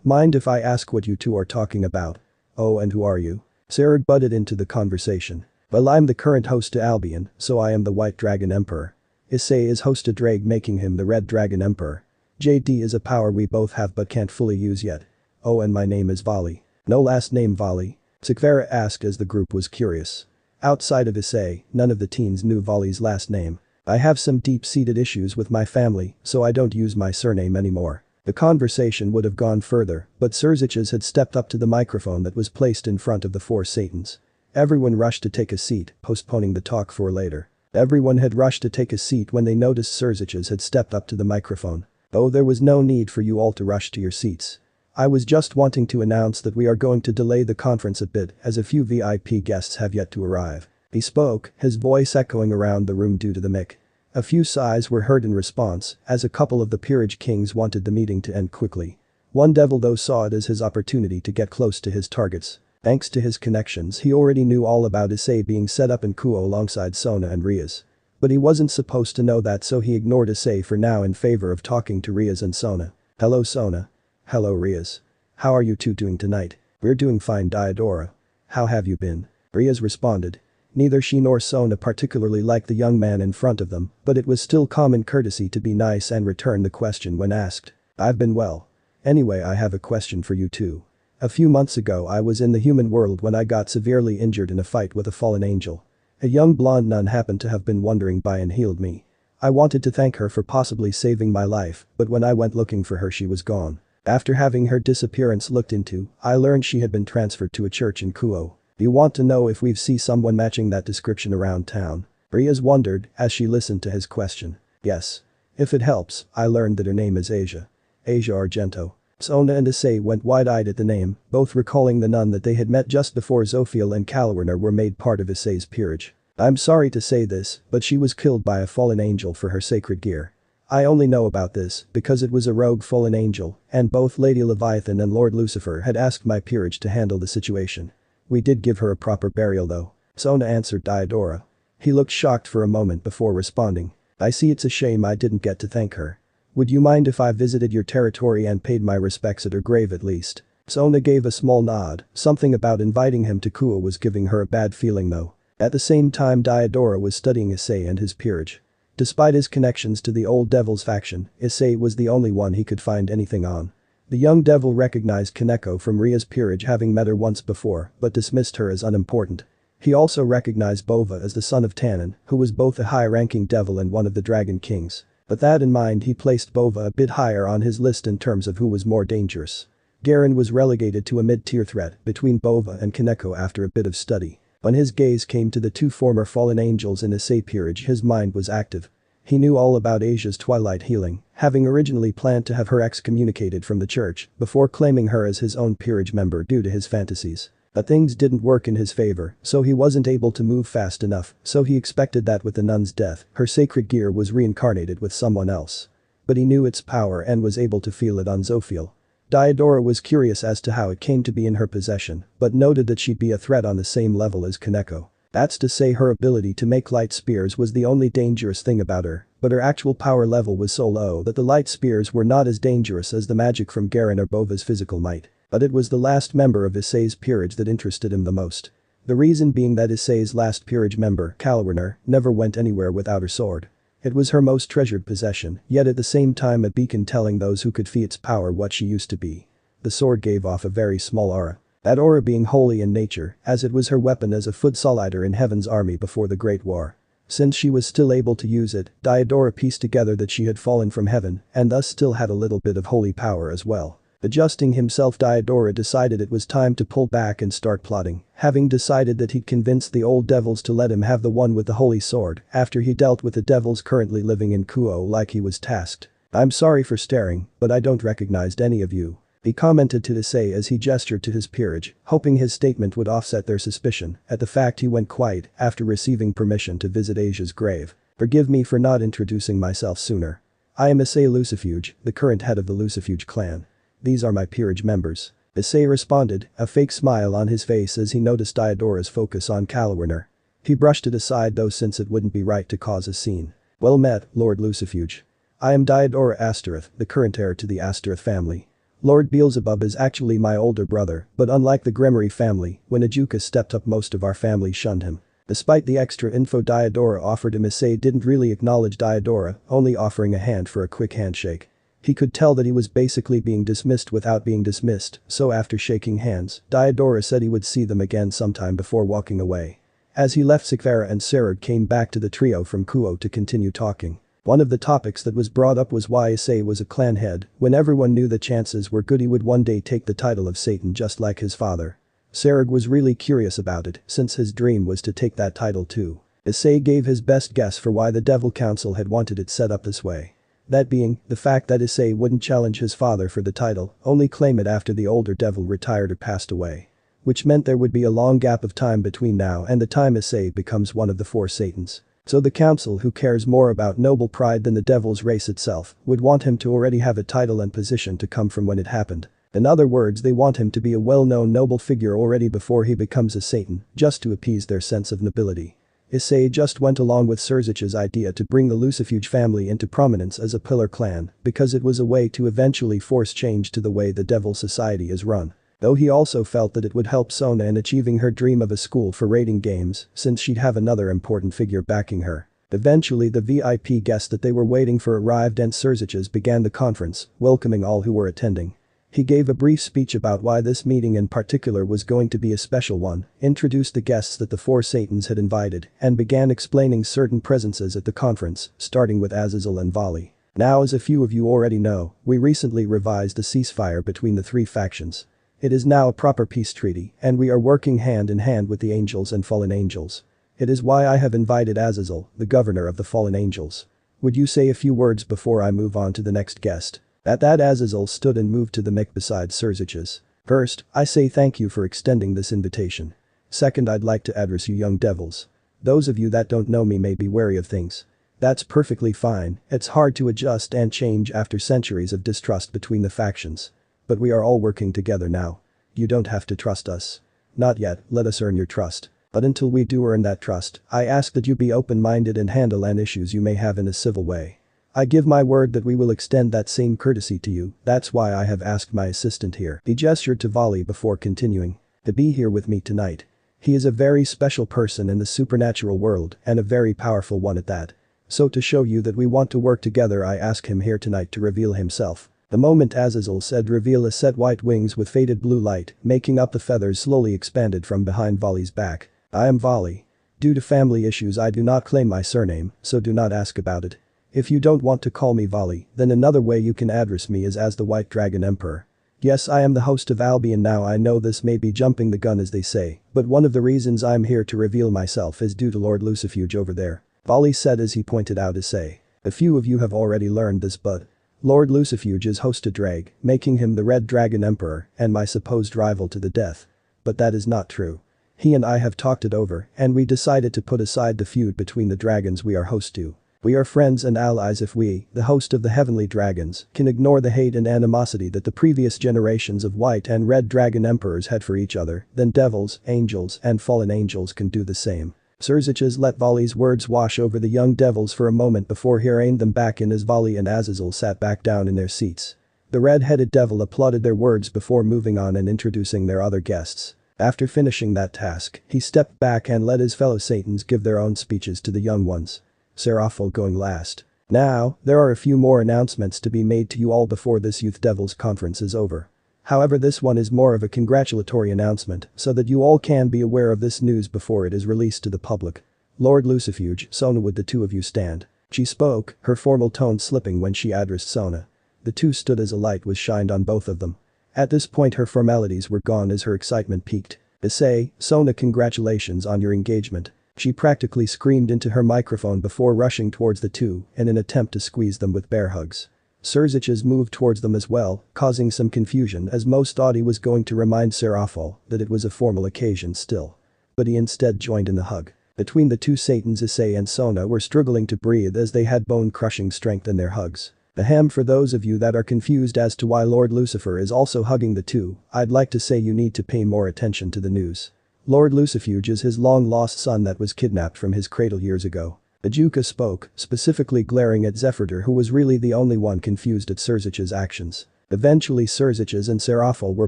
Mind if I ask what you two are talking about?" "Oh and who are you?" Serg butted into the conversation. "Well I'm the current host to Albion, so I am the White Dragon Emperor. Issei is host to Drake making him the Red Dragon Emperor. JD is a power we both have but can't fully use yet. Oh and my name is Vali." "No last name Vali?" Sakvara asked as the group was curious. Outside of Issei, none of the teens knew Vali's last name. "I have some deep-seated issues with my family, so I don't use my surname anymore." The conversation would have gone further, but Surziches had stepped up to the microphone that was placed in front of the four Satans. Everyone rushed to take a seat, postponing the talk for later. Everyone had rushed to take a seat when they noticed Surziches had stepped up to the microphone. "Oh, there was no need for you all to rush to your seats. I was just wanting to announce that we are going to delay the conference a bit as a few VIP guests have yet to arrive." He spoke, his voice echoing around the room due to the mic. A few sighs were heard in response, as a couple of the peerage kings wanted the meeting to end quickly. One devil though saw it as his opportunity to get close to his targets. Thanks to his connections, he already knew all about Issei being set up in Kuo alongside Sona and Riaz. But he wasn't supposed to know that, so he ignored Issei for now in favor of talking to Riaz and Sona. "Hello Sona. Hello Riaz. How are you two doing tonight?" "We're doing fine, Diodora. How have you been?" Riaz responded. Neither she nor Sona particularly liked the young man in front of them, but it was still common courtesy to be nice and return the question when asked. "I've been well. Anyway, I have a question for you too. A few months ago I was in the human world when I got severely injured in a fight with a fallen angel. A young blonde nun happened to have been wandering by and healed me. I wanted to thank her for possibly saving my life, but when I went looking for her she was gone. After having her disappearance looked into, I learned she had been transferred to a church in Kuo. You want to know if we've seen someone matching that description around town?" Riaz wondered as she listened to his question. "Yes. If it helps, I learned that her name is Asia. Asia Argento." Sona and Issei went wide-eyed at the name, both recalling the nun that they had met just before Zophiel and Kalwerner were made part of Issei's peerage. "I'm sorry to say this, but she was killed by a fallen angel for her sacred gear. I only know about this because it was a rogue fallen angel, and both Lady Leviathan and Lord Lucifer had asked my peerage to handle the situation. We did give her a proper burial though," Sona answered Diodora. He looked shocked for a moment before responding. "I see, it's a shame I didn't get to thank her. Would you mind if I visited your territory and paid my respects at her grave at least?" Sona gave a small nod, something about inviting him to Kuo was giving her a bad feeling though. At the same time Diodora was studying Issei and his peerage. Despite his connections to the old devil's faction, Issei was the only one he could find anything on. The young devil recognized Kaneko from Ria's peerage, having met her once before, but dismissed her as unimportant. He also recognized Bova as the son of Tannen, who was both a high-ranking devil and one of the Dragon Kings. But that in mind, he placed Bova a bit higher on his list in terms of who was more dangerous. Garen was relegated to a mid-tier threat between Bova and Kaneko after a bit of study. When his gaze came to the two former fallen angels in Issei peerage, his mind was active. He knew all about Asia's twilight healing, having originally planned to have her excommunicated from the church before claiming her as his own peerage member due to his fantasies. But things didn't work in his favor, so he wasn't able to move fast enough, so he expected that with the nun's death, her sacred gear was reincarnated with someone else. But he knew its power and was able to feel it on Zophiel. Diodora was curious as to how it came to be in her possession, but noted that she'd be a threat on the same level as Kaneko. That's to say, her ability to make light spears was the only dangerous thing about her, but her actual power level was so low that the light spears were not as dangerous as the magic from Garen or Bova's physical might. But it was the last member of Issei's peerage that interested him the most. The reason being that Issei's last peerage member, Kalwerner, never went anywhere without her sword. It was her most treasured possession, yet at the same time a beacon telling those who could feel its power what she used to be. The sword gave off a very small aura. That aura being holy in nature, as it was her weapon as a foot soldier in Heaven's army before the Great War. Since she was still able to use it, Diodora pieced together that she had fallen from heaven and thus still had a little bit of holy power as well. Adjusting himself, Diodora decided it was time to pull back and start plotting, having decided that he'd convinced the old devils to let him have the one with the holy sword after he dealt with the devils currently living in Kuo like he was tasked. "I'm sorry for staring, but I don't recognize any of you," he commented to Issei as he gestured to his peerage, hoping his statement would offset their suspicion at the fact he went quiet after receiving permission to visit Asia's grave. "Forgive me for not introducing myself sooner. I am Issei Lucifuge, the current head of the Lucifuge clan. These are my peerage members." Issei responded, a fake smile on his face as he noticed Diodora's focus on Kalwerner. He brushed it aside though, since it wouldn't be right to cause a scene. "Well met, Lord Lucifuge. I am Diodora Astaroth, the current heir to the Astaroth family. Lord Beelzebub is actually my older brother, but unlike the Gremory family, when Ajuka stepped up most of our family shunned him." Despite the extra info Diodora offered him, Issei didn't really acknowledge Diodora, only offering a hand for a quick handshake. He could tell that he was basically being dismissed without being dismissed, so after shaking hands, Diodora said he would see them again sometime before walking away. As he left, Sikvera and Serug came back to the trio from Kuo to continue talking. One of the topics that was brought up was why Issei was a clan head when everyone knew the chances were good he would one day take the title of Satan just like his father. Sarag was really curious about it since his dream was to take that title too. Issei gave his best guess for why the Devil Council had wanted it set up this way. That being, the fact that Issei wouldn't challenge his father for the title, only claim it after the older devil retired or passed away. Which meant there would be a long gap of time between now and the time Issei becomes one of the 4 Satans. So the council, who cares more about noble pride than the devil's race itself, would want him to already have a title and position to come from when it happened. In other words, they want him to be a well-known noble figure already before he becomes a Satan, just to appease their sense of nobility. Issei just went along with Surzich's idea to bring the Lucifuge family into prominence as a pillar clan because it was a way to eventually force change to the way the devil society is run. Though he also felt that it would help Sona in achieving her dream of a school for raiding games since she'd have another important figure backing her. Eventually the VIP guest that they were waiting for arrived and Surzich's began the conference, welcoming all who were attending. He gave a brief speech about why this meeting in particular was going to be a special one, introduced the guests that the 4 Satans had invited, and began explaining certain presences at the conference, starting with Azazel and Vali. Now, as a few of you already know, we recently revised the ceasefire between the 3 factions. It is now a proper peace treaty, and we are working hand in hand with the angels and fallen angels. It is why I have invited Azazel, the governor of the fallen angels. Would you say a few words before I move on to the next guest? At that, Azazel stood and moved to the mic beside Surzich's. First, I say thank you for extending this invitation. Second, I'd like to address you young devils. Those of you that don't know me may be wary of things. That's perfectly fine, it's hard to adjust and change after centuries of distrust between the factions. But we are all working together now. You don't have to trust us. Not yet, let us earn your trust. But until we do earn that trust, I ask that you be open-minded and handle any issues you may have in a civil way. I give my word that we will extend that same courtesy to you, that's why I have asked my assistant here. He gestured to Vali before continuing. To be here with me tonight. He is a very special person in the supernatural world and a very powerful one at that. So to show you that we want to work together, I ask him here tonight to reveal himself. The moment Azazel said reveal, a set white wings with faded blue light making up the feathers slowly expanded from behind Vali's back. I am Vali. Due to family issues I do not claim my surname, so do not ask about it. If you don't want to call me Vali, then another way you can address me is as the White Dragon Emperor. Yes, I am the host of Albion now. I know this may be jumping the gun as they say, but one of the reasons I'm here to reveal myself is due to Lord Lucifuge over there. Vali said as he pointed out Issei. A few of you have already learned this, but Lord Lucifuge is host to Drag, making him the Red Dragon Emperor and my supposed rival to the death. But that is not true. He and I have talked it over and we decided to put aside the feud between the dragons we are host to. We are friends and allies if we, the host of the heavenly dragons, can ignore the hate and animosity that the previous generations of White and Red Dragon Emperors had for each other, then devils, angels and fallen angels can do the same. Surzich's let Vali's words wash over the young devils for a moment before he reined them back in as Vali and Azazel sat back down in their seats. The red-headed devil applauded their words before moving on and introducing their other guests. After finishing that task, he stepped back and let his fellow Satans give their own speeches to the young ones. Seraphil going last. Now, there are a few more announcements to be made to you all before this Youth Devils conference is over. However, this one is more of a congratulatory announcement so that you all can be aware of this news before it is released to the public. Lord Lucifuge, Sona, would the two of you stand? She spoke, her formal tone slipping when she addressed Sona. The two stood as a light was shined on both of them. At this point her formalities were gone as her excitement peaked. Issei, Sona, congratulations on your engagement. She practically screamed into her microphone before rushing towards the two in an attempt to squeeze them with bear hugs. Surzich's moved towards them as well, causing some confusion as most thought he was going to remind Seraphil that it was a formal occasion still. But he instead joined in the hug. Between the two Satans, Issei and Sona were struggling to breathe as they had bone-crushing strength in their hugs. Ahem, for those of you that are confused as to why Lord Lucifer is also hugging the two, I'd like to say you need to pay more attention to the news. Lord Lucifuge is his long-lost son that was kidnapped from his cradle years ago. Ajuka spoke, specifically glaring at Zephyrdor, who was really the only one confused at Surzich's actions. Eventually Surzich's and Seraphil were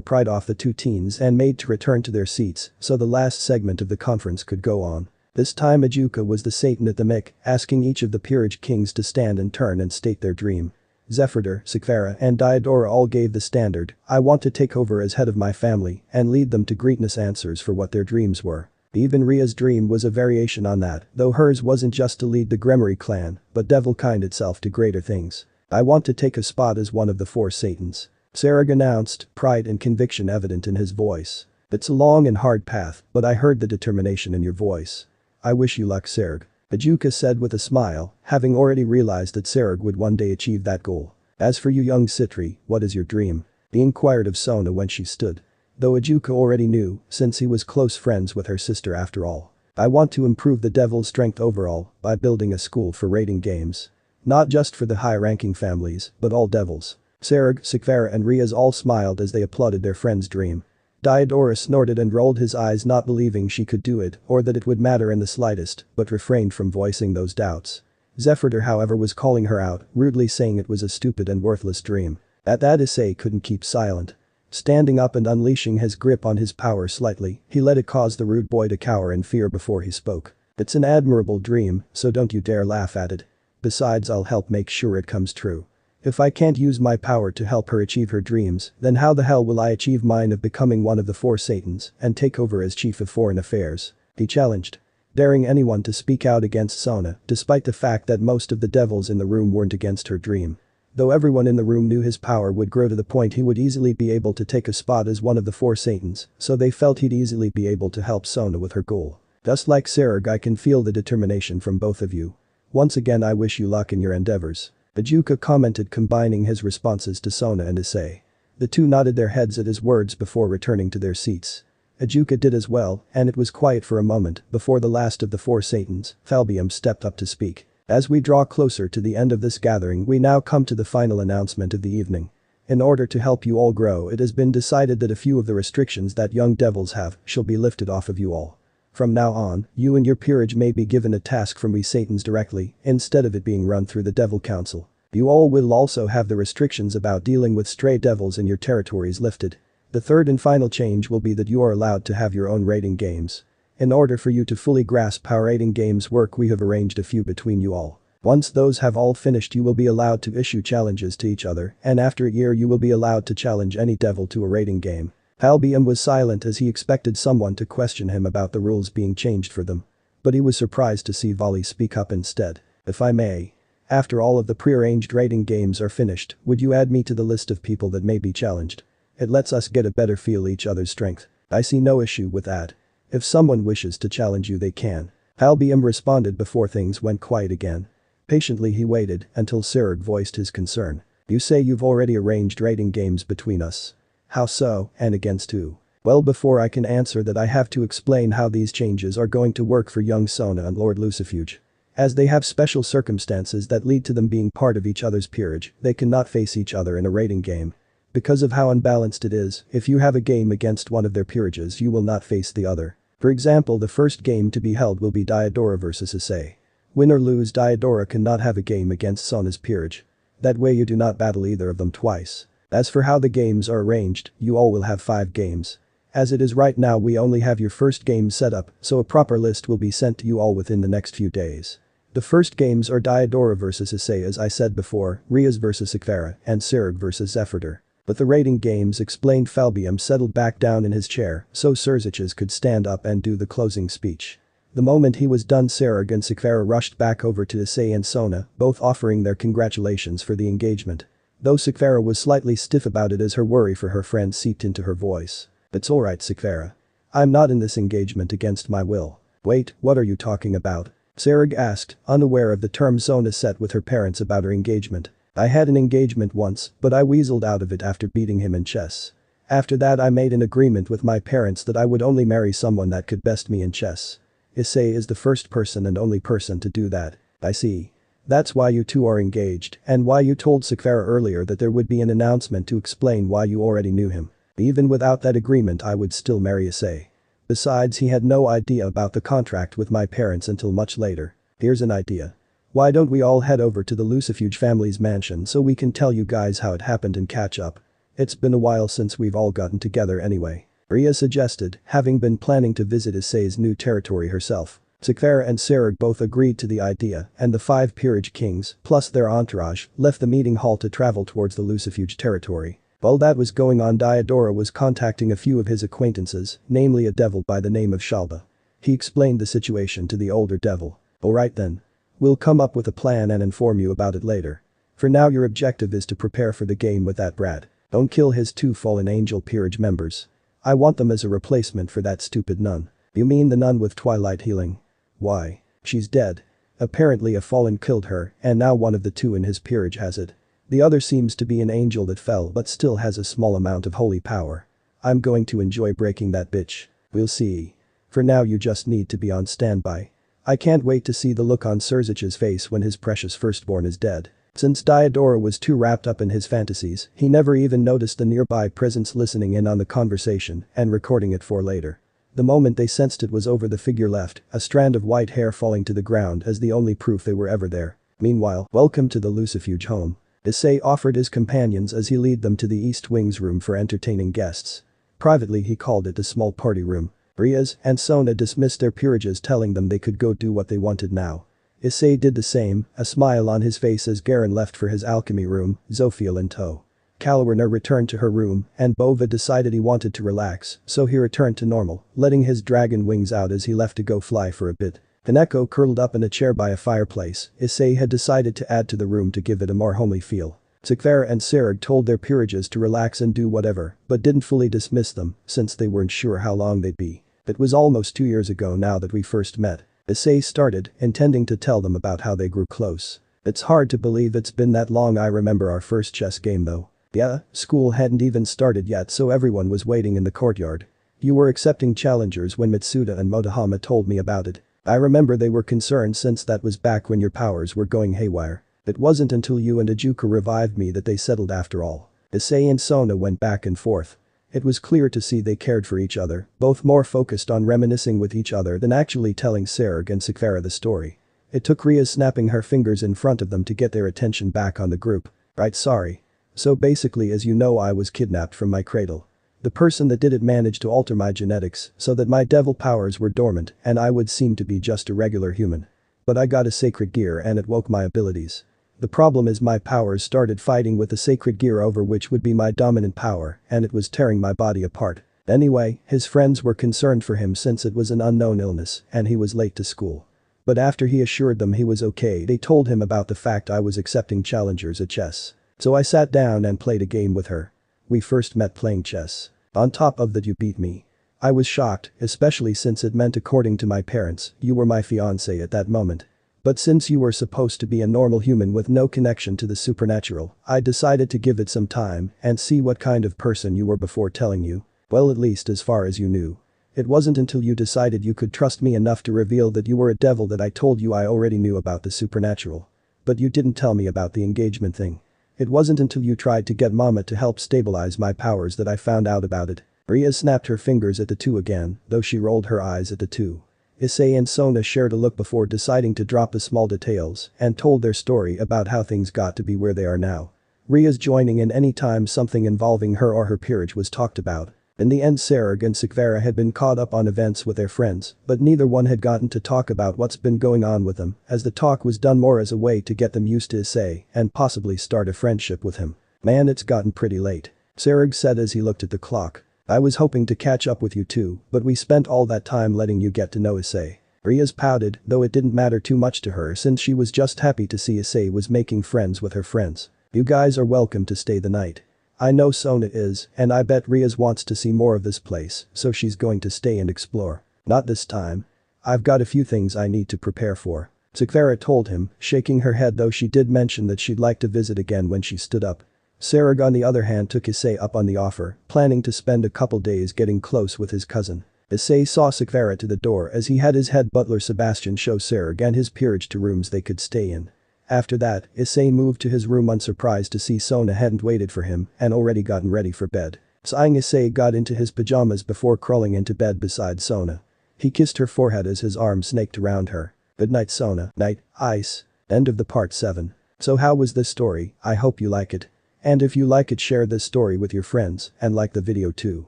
pried off the two teens and made to return to their seats so the last segment of the conference could go on. This time Ajuka was the Satan at the mic, asking each of the peerage kings to stand in turn and state their dream. Zephyrdor, Sikvera and Diodora all gave the standard, I want to take over as head of my family and lead them to greatness answers for what their dreams were. Even Ria's dream was a variation on that, though hers wasn't just to lead the Gremory clan, but Devilkind itself to greater things. I want to take a spot as one of the 4 Satans. Serg announced, pride and conviction evident in his voice. It's a long and hard path, but I heard the determination in your voice. I wish you luck, Serg. Ajuka said with a smile, having already realized that Serg would one day achieve that goal. As for you young Citri, what is your dream? He inquired of Sona when she stood. Though Ajuka already knew, since he was close friends with her sister after all. I want to improve the devil's strength overall by building a school for raiding games. Not just for the high-ranking families, but all devils. Serg, Sikvera and Riaz all smiled as they applauded their friend's dream. Diodorus snorted and rolled his eyes, not believing she could do it or that it would matter in the slightest, but refrained from voicing those doubts. Zephyrdor, however, was calling her out, rudely saying it was a stupid and worthless dream. At that, Issei couldn't keep silent. Standing up and unleashing his grip on his power slightly, he let it cause the rude boy to cower in fear before he spoke. It's an admirable dream, so don't you dare laugh at it. Besides, I'll help make sure it comes true. If I can't use my power to help her achieve her dreams, then how the hell will I achieve mine of becoming one of the 4 Satans and take over as chief of foreign affairs? He challenged. Daring anyone to speak out against Sona, despite the fact that most of the devils in the room weren't against her dream. Though everyone in the room knew his power would grow to the point he would easily be able to take a spot as one of the 4 Satans, so they felt he'd easily be able to help Sona with her goal. Just like Serg, I can feel the determination from both of you. Once again, I wish you luck in your endeavors. Ajuka commented, combining his responses to Sona and Issei. The two nodded their heads at his words before returning to their seats. Ajuka did as well, and it was quiet for a moment before the last of the 4 Satans, Falbium, stepped up to speak. As we draw closer to the end of this gathering, we now come to the final announcement of the evening. In order to help you all grow, it has been decided that a few of the restrictions that young devils have shall be lifted off of you all. From now on, you and your peerage may be given a task from we Satans directly, instead of it being run through the Devil Council. You all will also have the restrictions about dealing with stray devils in your territories lifted. The third and final change will be that you are allowed to have your own raiding games. In order for you to fully grasp how raiding games work, we have arranged a few between you all. Once those have all finished, you will be allowed to issue challenges to each other, and after a year you will be allowed to challenge any devil to a raiding game. Falbium was silent as he expected someone to question him about the rules being changed for them. But he was surprised to see Volley speak up instead. If I may. After all of the prearranged raiding games are finished, would you add me to the list of people that may be challenged? It lets us get a better feel each other's strength. I see no issue with that. If someone wishes to challenge you, they can. Falbium responded before things went quiet again. Patiently he waited until Serg voiced his concern. You say you've already arranged raiding games between us. How so, and against who? Well, before I can answer that, I have to explain how these changes are going to work for young Sona and Lord Lucifuge. As they have special circumstances that lead to them being part of each other's peerage, they cannot face each other in a raiding game. Because of how unbalanced it is, if you have a game against one of their peerages, you will not face the other. For example, the first game to be held will be Diodora vs Issei. Win or lose, Diodora cannot have a game against Sona's peerage. That way you do not battle either of them twice. As for how the games are arranged, you all will have 5 games. As it is right now, we only have your first game set up, so a proper list will be sent to you all within the next few days. The first games are Diodora vs Issei, as I said before, Riaz vs Ikvera, and Serg vs Zephyrdor. But the raiding games, explained Falbium, settled back down in his chair so Serziches could stand up and do the closing speech. The moment he was done, Serg and Sikvera rushed back over to Issei and Sona, both offering their congratulations for the engagement. Though Sikvera was slightly stiff about it as her worry for her friend seeped into her voice. It's alright, Sikvera. I'm not in this engagement against my will. Wait, what are you talking about? Serg asked, unaware of the term Sona set with her parents about her engagement. I had an engagement once, but I weaseled out of it after beating him in chess. After that, I made an agreement with my parents that I would only marry someone that could best me in chess. Issei is the first person and only person to do that. I see. That's why you two are engaged, and why you told Sikvera earlier that there would be an announcement to explain why you already knew him. Even without that agreement, I would still marry Issei. Besides, he had no idea about the contract with my parents until much later. Here's an idea. Why don't we all head over to the Lucifuge family's mansion so we can tell you guys how it happened and catch up? It's been a while since we've all gotten together anyway. Ria suggested, having been planning to visit Issei's new territory herself. Sikvera and Serg both agreed to the idea, and the 5 peerage kings, plus their entourage, left the meeting hall to travel towards the Lucifuge territory. While that was going on, Diodora was contacting a few of his acquaintances, namely a devil by the name of Shalba. He explained the situation to the older devil. Alright then. We'll come up with a plan and inform you about it later. For now your objective is to prepare for the game with that brat. Don't kill his 2 fallen angel peerage members. I want them as a replacement for that stupid nun. You mean the nun with twilight healing? Why? She's dead. Apparently a fallen killed her and now one of the 2 in his peerage has it. The other seems to be an angel that fell but still has a small amount of holy power. I'm going to enjoy breaking that bitch. We'll see. For now you just need to be on standby. I can't wait to see the look on Serzich's face when his precious firstborn is dead. Since Diodora was too wrapped up in his fantasies, he never even noticed the nearby presence listening in on the conversation and recording it for later. The moment they sensed it was over, the figure left, a strand of white hair falling to the ground as the only proof they were ever there. Meanwhile, welcome to the Lucifuge home. Issei offered his companions as he led them to the East Wing's room for entertaining guests. Privately he called it a small party room. Riaz and Sona dismissed their peerages, telling them they could go do what they wanted now. Issei did the same, a smile on his face as Garen left for his alchemy room, Zophiel in tow. Kalwerner returned to her room and Bova decided he wanted to relax, so he returned to normal, letting his dragon wings out as he left to go fly for a bit. Haneko curled up in a chair by a fireplace. Issei had decided to add to the room to give it a more homely feel. Sikvera and Serg told their peerages to relax and do whatever, but didn't fully dismiss them since they weren't sure how long they'd be. It was almost 2 years ago now that we first met. Issei started, intending to tell them about how they grew close. It's hard to believe it's been that long. I remember our first chess game though. Yeah, school hadn't even started yet so everyone was waiting in the courtyard. You were accepting challengers when Mitsuda and Motohama told me about it. I remember they were concerned since that was back when your powers were going haywire. It wasn't until you and Ajuka revived me that they settled after all. Issei and Sona went back and forth. It was clear to see they cared for each other, both more focused on reminiscing with each other than actually telling Serg and Sikvera the story. It took Ria snapping her fingers in front of them to get their attention back on the group. Right, sorry. So basically, as you know, I was kidnapped from my cradle. The person that did it managed to alter my genetics so that my devil powers were dormant and I would seem to be just a regular human. But I got a sacred gear and it woke my abilities. The problem is my powers started fighting with the sacred gear over which would be my dominant power and it was tearing my body apart. Anyway, his friends were concerned for him since it was an unknown illness and he was late to school. But after he assured them he was okay, they told him about the fact I was accepting challengers at chess. So I sat down and played a game with her. We first met playing chess. On top of that, you beat me. I was shocked, especially since it meant, according to my parents, you were my fiance at that moment. But since you were supposed to be a normal human with no connection to the supernatural, I decided to give it some time and see what kind of person you were before telling you. Well, at least as far as you knew. It wasn't until you decided you could trust me enough to reveal that you were a devil that I told you I already knew about the supernatural. But you didn't tell me about the engagement thing. It wasn't until you tried to get Mama to help stabilize my powers that I found out about it. Ria snapped her fingers at the 2 again, though she rolled her eyes at the 2. Issei and Sona shared a look before deciding to drop the small details and told their story about how things got to be where they are now. Ria's joining in any time something involving her or her peerage was talked about. In the end, Serg and Sikvera had been caught up on events with their friends, but neither one had gotten to talk about what's been going on with them, as the talk was done more as a way to get them used to Issei and possibly start a friendship with him. Man, it's gotten pretty late. Serg said as he looked at the clock. I was hoping to catch up with you too, but we spent all that time letting you get to know Issei. Riaz pouted, though it didn't matter too much to her since she was just happy to see Issei was making friends with her friends. You guys are welcome to stay the night. I know Sona is, and I bet Riaz wants to see more of this place, so she's going to stay and explore. Not this time. I've got a few things I need to prepare for. Sikvera told him, shaking her head, though she did mention that she'd like to visit again when she stood up. Serg on the other hand took Issei up on the offer, planning to spend a couple days getting close with his cousin. Issei saw Sikvera to the door as he had his head butler Sebastian show Serg and his peerage to rooms they could stay in. After that, Issei moved to his room unsurprised to see Sona hadn't waited for him and already gotten ready for bed. Sighing, Issei got into his pajamas before crawling into bed beside Sona. He kissed her forehead as his arm snaked around her. Good night, Sona. Night, Ice. End of the part 7. So how was this story? I hope you like it. And if you like it, share this story with your friends and like the video too.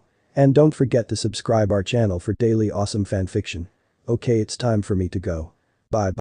And don't forget to subscribe our channel for daily awesome fanfiction. Okay, it's time for me to go. Bye.